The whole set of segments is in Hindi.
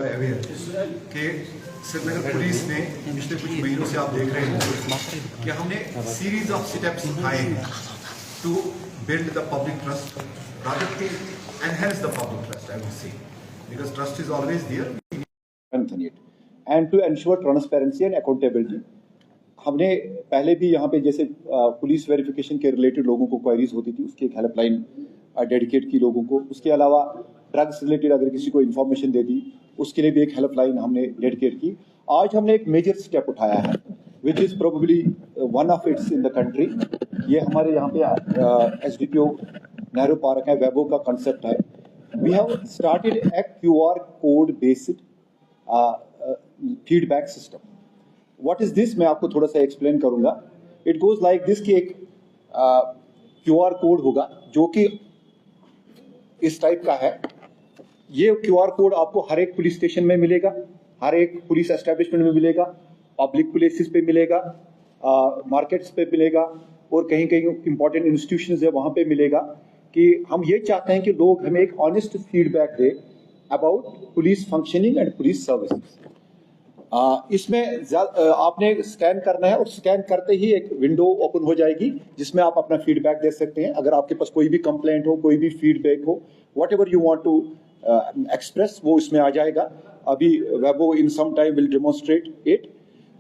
अवेयर कि श्रीनगर पुलिस ने पिछले कुछ महीनों से आप देख रहे हैं कि हमने सीरीज ऑफ स्टेप्स उठाए हैं to build the public trust, rather to enhance the public trust, I would say, because trust is always there, and to ensure transparency and accountability. हमने पहले भी यहाँ पे जैसे पुलिस वेरिफिकेशन के रिलेटेड लोगों को क्वायरीज होती थी, उसकी एक हेल्पलाइन डेडिकेट की लोगों को। उसके अलावा ड्रग्स रिलेटेड अगर किसी को इन्फॉर्मेशन दे दी, उसके लिए भी एक हेल्पलाइन हमने डेडिकेट की। आज हमने एक मेजर स्टेप उठाया है which is probably one of its in the country. ये हमारे यहाँ पे SDPO नेहरू पार्क है, वेबो का कंसेप्ट है। We have started a QR code based feedback system. What is this, मैं आपको थोड़ा सा एक्सप्लेन करूंगा। इट गोज लाइक दिस कि एक QR कोड होगा जो कि इस टाइप का है। ये QR कोड आपको हर एक पुलिस स्टेशन में मिलेगा, हर एक पुलिस एस्टेब्लिशमेंट में मिलेगा, पब्लिक प्लेसेस पे मिलेगा, मार्केट्स पे मिलेगा, और कहीं कहीं इंपॉर्टेंट इंस्टीट्यूशंस है वहाँ पे मिलेगा। कि हम ये चाहते हैं कि लोग हमें एक honest feedback they about police functioning and police services. इसमें आपने स्कैन करना है और स्कैन करते ही एक विंडो ओपन हो जाएगी जिसमें आप अपना फीडबैक दे सकते हैं। अगर आपके पास कोई भी कंप्लेंट हो, कोई भी फीडबैक हो, whatever you want to express, वो इसमें आ जाएगा। अभी Vaibhav in some time will demonstrate it.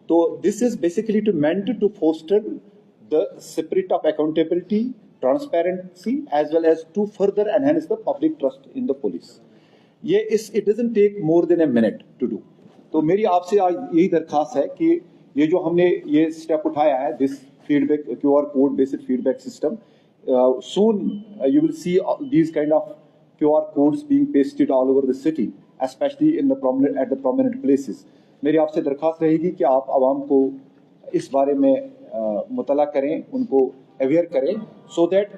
तो this is basically to meant to foster the spirit of accountability, transparency, as well as to further enhance the public trust in the police. It doesn't take more than a minute to do. तो मेरी आपसे आज यही दरखास्त है कि ये जो हमने ये स्टेप उठाया है, this feedback QR code based feedback system, soon you will see these kind of QR codes being pasted all over the city, especially in the prominent places. मेरी आपसे दरखास्त रहेगी कि आप आवाम को इस बारे में मुतला करें, उनको अवेयर करें, so that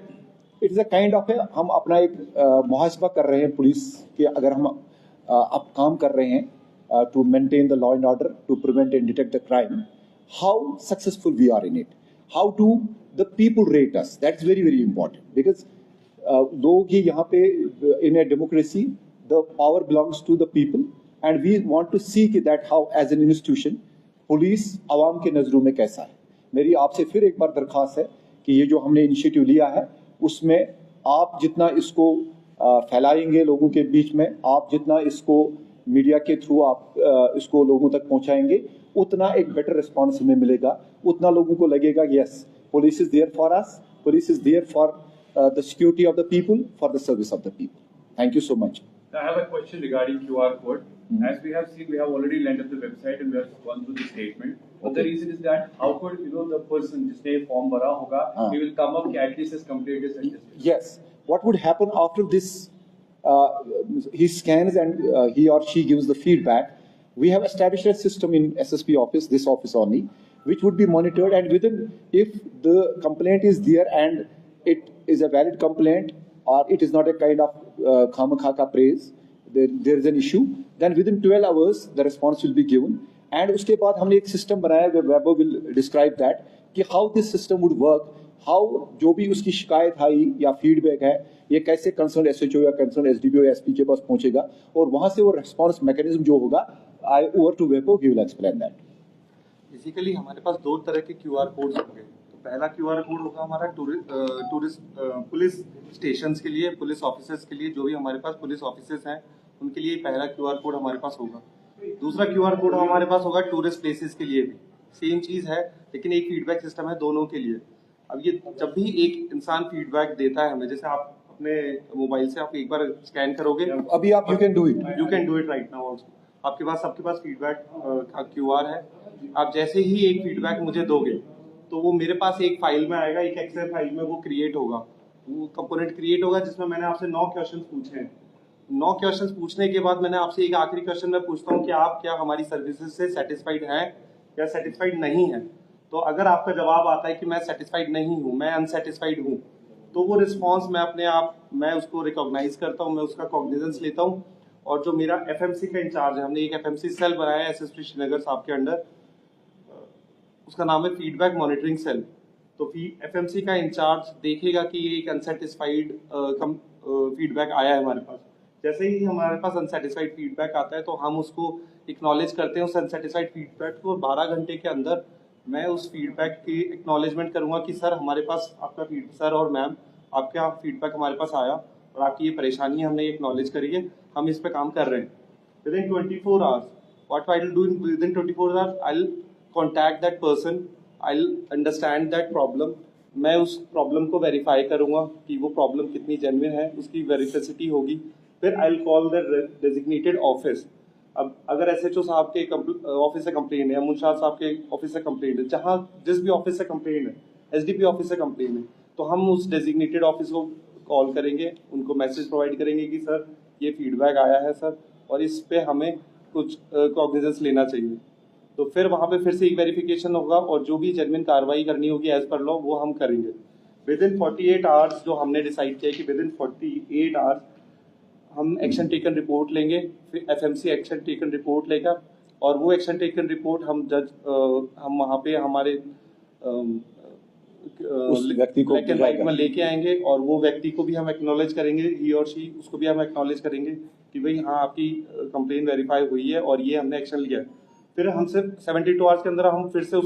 it is a kind of हम अपना एक मुहासबा कर रहे हैं पुलिस के। अगर हम अब काम कर रहे हैं to maintain the law and order, to prevent and detect the crime, how successful we are in it, how do the people rate us, that's very very important, because लोग ही यहाँ पे in a democracy the power belongs to the people, and we want to see that how as an institution police आवाम के नजरों में कैसा है। मेरी आपसे फिर एक बार दरखास्त है कि ये जो हमने इनिशिएटिव लिया है उसमें आप जितना इसको फैलाएंगे लोगों के बीच में, आप जितना इसको मीडिया के थ्रू आप इसको लोगों तक पहुंचाएंगे, उतना एक बेटर रिस्पॉन्स हमें मिलेगा, उतना लोगों को लगेगा yes police is there for us, police is there for the security of the people, for the service of the people. Thank you so much. I have a question regarding QR code. As we have seen, we have already landed the website and we have gone through the statement. But the reason is that how could the person जिसने form भरा होगा, he will come up कि at least his complaint is suggested. Yes. What would happen after this? He scans and he or she gives the feedback. We have established a system in SSP office, this office only, which would be monitored, and within, if the complaint is there and it is a valid complaint or it is not a kind of khamakha praise, there is an issue, then within 12 hours the response will be given. And उसके बाद हमने एक सिस्टम बनाया, Webo will describe that कि how this system would work, how जो भी उसकी शिकायत आई या फीडबैक है ये कैसे कंसर्न SHO या कंसर्न SDPO या SP के पास पहुंचेगा, और वहां से वो रिस्पांस मैकेनिज्म जो होगा, I over to Webo, he will explain that. Basically हमारे पास दो तरह के QR कोड्स होंगे। तो पहला QR कोड होगा हमारा टूरिस्ट पुलिस स्टेशंस के लिए, पुलिस ऑफिसर्स के लिए, जो भी हमारे पास पुलिस ऑफिसर्स हैं उनके लिए पहला QR कोड हमारे पास होगा। दूसरा QR कोड हमारे पास होगा टूरिस्ट प्लेसेस के लिए भी, सेम चीज है लेकिन एक फीडबैक सिस्टम है दोनों के लिए। अब ये जब भी एक इंसान फीडबैक देता है हमें, जैसे आप अपने मोबाइल से आप एक बार स्कैन करोगे, अभी आप you can do it right now also, आपके पास फीडबैक का QR है। आप जैसे ही एक फीडबैक मुझे दोगे तो वो मेरे पास एक फाइल में आएगा, एक एक्सेल फाइल में वो क्रिएट होगा, वो कंपोनेंट क्रिएट होगा जिसमें मैंने आपसे 9 क्वेश्चन पूछे हैं। 9 क्वेश्चन पूछने के बाद मैंने आपसे एक आखिरी क्वेश्चन में पूछता हूँ कि आप क्या हमारी सर्विसेज से सेटिस्फाइड हैं या सेटिस्फाइड नहीं है। तो अगर आपका जवाब आता है कि मैं सेटिस्फाइड नहीं हूँ, मैं अनसेटिस्फाइड हूँ, तो वो रिस्पॉन्स मैं उसको रिकॉग्नाइज करता हूँ, मैं उसका कॉग्निजेंस लेता हूँ। और जो मेरा FMC का इंचार्ज है, हमने एक FMC सेल बनाया है SSP श्रीनगर साहब के अंडर, उसका नाम है फीडबैक मॉनिटरिंग सेल। तो FMC का इंचार्ज देखेगा कि ये एक अनसेटिस्फाइड फीडबैक आया है हमारे पास, जैसे ही हमारे पास अनसेटिस्फाइड फीडबैक आता है तो हम उसको एक्नॉलेज करते हैं उस अनसेटिस्फाइड फीडबैक को, 12 घंटे के अंदर मैं उस फीडबैक की एक्नॉलेजमेंट करूंगा कि सर हमारे पास आपका सर और मैम आपका फीडबैक हमारे पास आया और आपकी ये परेशानी है, हमने ये एक्नॉलेज करी है, हम इस पे काम कर रहे हैं। Within 24 hours, what I will do within 24 hours, I'll contact that person, I'll understand that problem. मैं उस प्रॉब्लम को वेरीफाई करूंगा कि वो प्रॉब्लम कितनी जेन्युइन है, उसकी वेरिफिसिटी होगी। फिर I will call the designated office. अब अगर एसएचओ साहब के ऑफिस से कंप्लेन है, मुंशाद साहब के ऑफिस से कंप्लेन है, जहाँ जिस भी ऑफिस से कंप्लेन है, एसडीपी ऑफिस से कंप्लेन है, तो हम उस डेजिग्नेटेड ऑफिस को कॉल करेंगे, उनको मैसेज प्रोवाइड करेंगे कि सर ये फीडबैक आया है सर, और इस पे हमें कुछ कॉग्निजेंस लेना चाहिए। तो फिर वहाँ पे फिर से एक वेरिफिकेशन होगा और जो भी जेन्युइन कार्रवाई करनी होगी एज पर लॉ वो हम करेंगे। विद इन 48 आवर्स जो हमने डिसाइड किया कि विद इन 48 आवर्स हम एक्शन टेकन रिपोर्ट लेंगे, फिर एफएमसी एक्शन टेकन रिपोर्ट लेगा और वो एक्शन टेकन रिपोर्ट हम वहाँ पे हमारे उस व्यक्ति को ब्लैक एंड व्हाइट में लेके आएंगे और वो व्यक्ति को भी हम एक्नॉलेज करेंगे, ही और शी, उसको भी हम एक्नॉलेज करेंगे कि भाई हाँ आपकी कंप्लेन वेरीफाई हुई है और ये हमने एक्शन लिया है। फिर हमसे 72 आवर्स के अंदर हम फिर से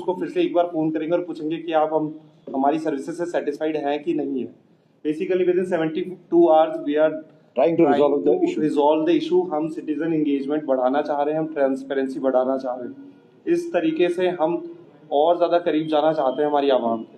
एक बार फोन करेंगे और पूछेंगे कि आप हमारी सर्विसेज से सेटिस्फाइड हैं कि नहीं है। Basically with in 72 hours we are trying to resolve the issue. हम सिटीजन एंगेजमेंट बढ़ाना चाह रहे हैं, हम ट्रांसपेरेंसी बढ़ाना चाह रहे हैं। इस तरीके से हम और ज्यादा करीब जाना चाहते हैं हमारी आवाम के।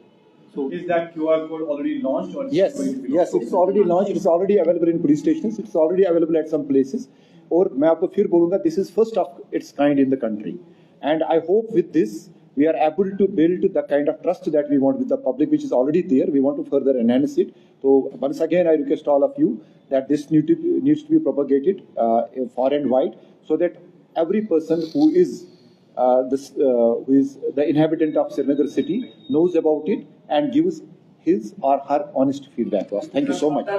So is that QR code already launched or Yes, going to be yes, it's already launched. It's already available in police stations. It's already available at some places. और मैं आपको फिर बोलूँगा, this is first of its kind in the country, and I hope with this we are able to build the kind of trust that we want with the public, which is already there. We want to further enhance it. So once again, I request all of you that this needs to be propagated far and wide, so that every person who is the inhabitant of Srinagar city knows about it and gives his or her honest feedback to us. Thank you so much.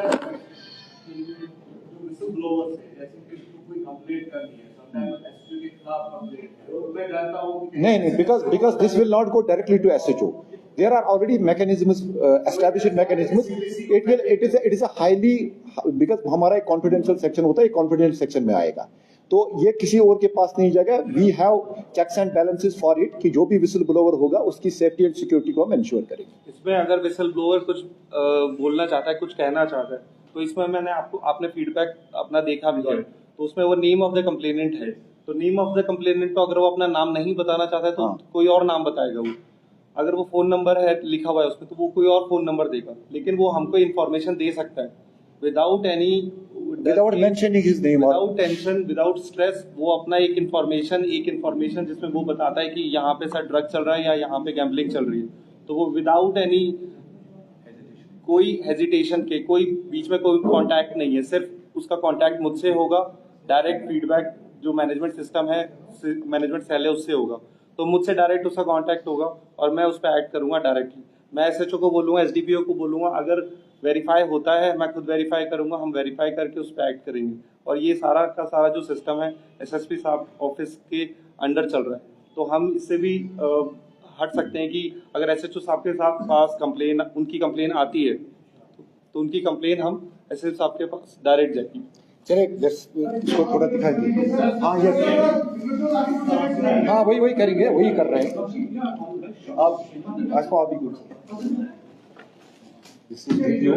नहीं, because this will not go directly to SHO. There are already mechanisms, established mechanisms. It is a highly, because हमारा एक confidential section होता है, एक confidential section में आएगा, तो ये किसी और के पास नहीं जाएगा। We have checks and balances for it कि जो भी विसल ब्लोअर होगा उसकी सेफ्टी एंड सिक्योरिटी को हम इंश्योर करेंगे। इसमें अगर विसल ब्लोअर कुछ बोलना चाहता है, कुछ कहना चाहता है, तो इसमें मैंने आपने फीडबैक अपना देखा भी है, तो उसमें वो नेम ऑफ द कंप्लेनेंट है, तो नेम ऑफ द कंप्लेनेंट को अगर वो अपना नाम नहीं बताना चाहता है तो कोई और नाम बताएगा वो। अगर वो फोन नंबर है लिखा हुआ है उसमें तो वो कोई और फोन नंबर देगा, लेकिन वो हमको इन्फॉर्मेशन दे सकता है without mentioning his name, without tension, without stress. वो अपना एक इन्फॉर्मेशन जिसमें वो बताता है कि यहाँ पे सर ड्रग चल रहा है या यहाँ पे गैम्बलिंग चल रही है, तो वो विदाउट एनी कोई हेजिटेशन के, कोई बीच में कोई कांटेक्ट नहीं है, सिर्फ उसका कांटेक्ट मुझसे होगा। डायरेक्ट फीडबैक जो मैनेजमेंट सिस्टम है, मैनेजमेंट सेल है, उससे होगा, तो मुझसे डायरेक्ट उसका कांटेक्ट होगा और मैं उस पर एक्ट करूंगा डायरेक्टली। मैं एसएचओ को बोलूंगा, एसडीपीओ को बोलूंगा, अगर वेरीफाई होता है मैं खुद वेरीफाई करूंगा, हम वेरीफाई करके उस पर एक्ट करेंगे। और ये सारा का सारा जो सिस्टम है एसएसपी साहब ऑफिस के अंडर चल रहा है, तो हम इससे भी हट सकते हैं कि अगर एसएचओ साहब के साथ पास कंप्लेन, उनकी कंप्लेन आती है तो उनकी कंप्लेन हम एसएचओ साहब के पास डायरेक्ट जाएगी। चले इसको थोड़ा दिखाएंगे। हाँ ये, हाँ वही करेंगे, वही कर रहे हैं आप। आज को आप ही This is video.